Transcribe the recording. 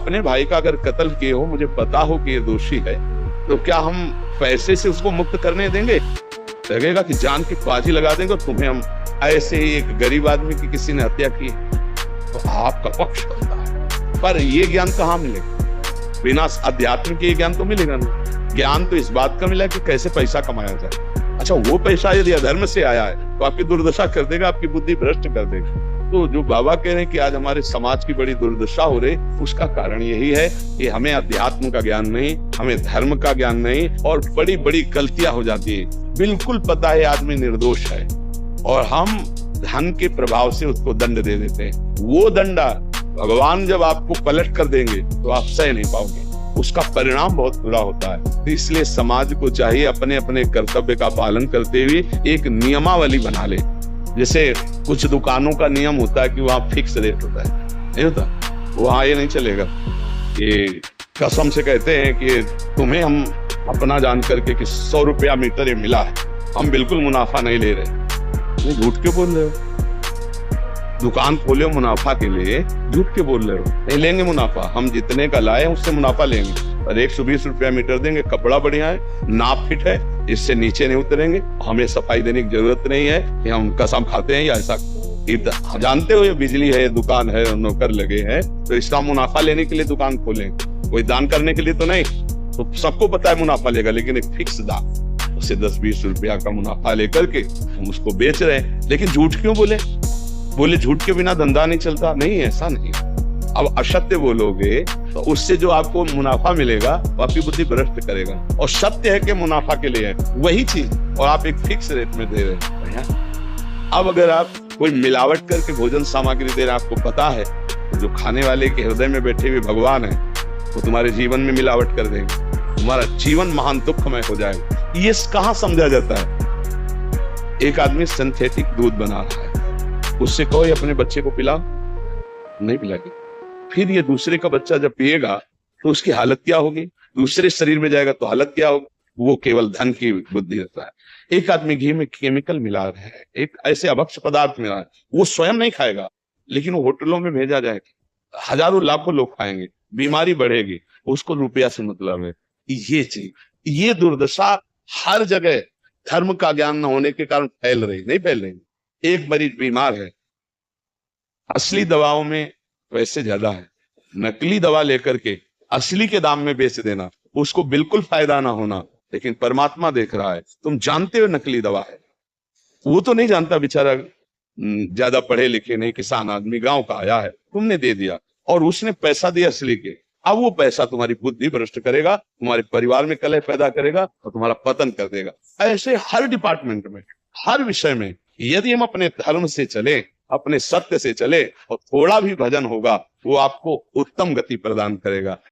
अपने भाई का अगर कत्ल किए हो, मुझे पता हो कि ये दोषी है, तो क्या हम पैसे से उसको मुक्त करने देंगे? लगेगा कि जान की बाजी लगा देंगे और तुम्हें हम ऐसे ही एक गरीब आदमी की किसी ने हत्या की तो आपका पक्ष बनता है। पर ये ज्ञान कहाँ मिलेगा? बिना अध्यात्म के ज्ञान तो मिलेगा नहीं। ज्ञान तो इस बात का मिला कि कैसे पैसा कमाया जाए। अच्छा, वो पैसा यदि अधर्म से आया है तो आपकी दुर्दशा कर देगा, आपकी बुद्धि भ्रष्ट कर देगा। तो जो बाबा कह रहे हैं कि आज हमारे समाज की बड़ी दुर्दशा हो रही, उसका कारण यही है कि हमें अध्यात्म का ज्ञान नहीं, हमें धर्म का ज्ञान नहीं, और बड़ी बड़ी गलतियां हो जाती है। बिल्कुल पता है आदमी निर्दोष है और हम धन के प्रभाव से उसको दंड दे देते हैं। वो दंडा भगवान जब आपको पलट कर देंगे तो आप सह नहीं पाओगे, उसका परिणाम बहुत बुरा होता है। तो इसलिए समाज को चाहिए अपने अपने कर्तव्य का पालन करते हुए एक नियमावली बना ले। जैसे कुछ दुकानों का नियम होता है कि वहाँ फिक्स रेट होता है, नहीं होता, वहाँ ये नहीं चलेगा। ये कसम से कहते हैं कि तुम्हें हम अपना जान करके कि 100 रुपया मीटर ये मिला है, हम बिल्कुल मुनाफा नहीं ले रहे। झूठ क्यों बोल रहे हो? दुकान खोले हो मुनाफा के लिए, झूठ क्यों बोल रहे हो? नहीं लेंगे मुनाफा, हम जितने का लाए उससे मुनाफा लेंगे और 120 रुपया मीटर देंगे। कपड़ा बढ़िया है, नाप फिट है, इससे नीचे नहीं उतरेंगे, हमें सफाई देने की जरूरत नहीं है कि हम कसम खाते हैं या ऐसा। जानते हो ये बिजली है, दुकान है, नौकर लगे हैं, तो इसका मुनाफा लेने के लिए दुकान खोलें, कोई दान करने के लिए तो नहीं। तो सबको पता है मुनाफा लेगा, लेकिन एक फिक्स दाम, उससे 10-20 रुपया का मुनाफा लेकर के हम उसको बेच रहे हैं। लेकिन झूठ क्यों बोले? झूठ के बिना धंधा नहीं चलता, नहीं, ऐसा नहीं। अब असत्य बोलोगे तो उससे जो आपको मुनाफा मिलेगा वो आपकी बुद्धि भ्रष्ट करेगा। और सत्य है कि मुनाफा के लिए है वही चीज, और आप एक फिक्स रेट में दे रहे हैं। अब अगर आप कोई मिलावट करके भोजन सामग्री दे रहे हैं, आपको पता है तो जो खाने वाले के हृदय में बैठे हुए भगवान है वो तुम्हारे जीवन में मिलावट कर देंगे, तुम्हारा जीवन महान दुखमय हो जाएगा। ये कहाँ समझा जाता है? एक आदमी सिंथेटिक दूध बना रहा है, उससे कहो अपने बच्चे को पिला, नहीं पिलाएगी। फिर ये दूसरे का बच्चा जब पिएगा तो उसकी हालत क्या होगी? दूसरे शरीर में जाएगा तो हालत क्या होगी? वो केवल धन की बुद्धि रहता है। एक आदमी घी में केमिकल मिला रहा है, एक ऐसे अभक्ष्य पदार्थ मिला है, वो स्वयं नहीं खाएगा, लेकिन वो होटलों में भेजा जाएगा, हजारों लाखों लोग खाएंगे, बीमारी बढ़ेगी, उसको रुपया से मतलब है। ये चीज, ये दुर्दशा हर जगह धर्म का ज्ञान न होने के कारण फैल रही, नहीं फैल रही। एक मरीज बीमार है, असली दवाओं में पैसे ज्यादा है, नकली दवा लेकर के असली के दाम में बेच देना, उसको बिल्कुल फायदा ना होना। लेकिन परमात्मा देख रहा है, तुम जानते हो नकली दवा है, वो तो नहीं जानता बेचारा, ज्यादा पढ़े लिखे नहीं, किसान आदमी गांव का आया है, तुमने दे दिया और उसने पैसा दिया असली के। अब वो पैसा तुम्हारी बुद्धि भ्रष्ट करेगा, तुम्हारे परिवार में कलह पैदा करेगा और तुम्हारा पतन कर देगा। ऐसे हर डिपार्टमेंट में, हर विषय में यदि हम अपने धर्म से चले, अपने सत्य से चले और थोड़ा भी भजन होगा, वो आपको उत्तम गति प्रदान करेगा।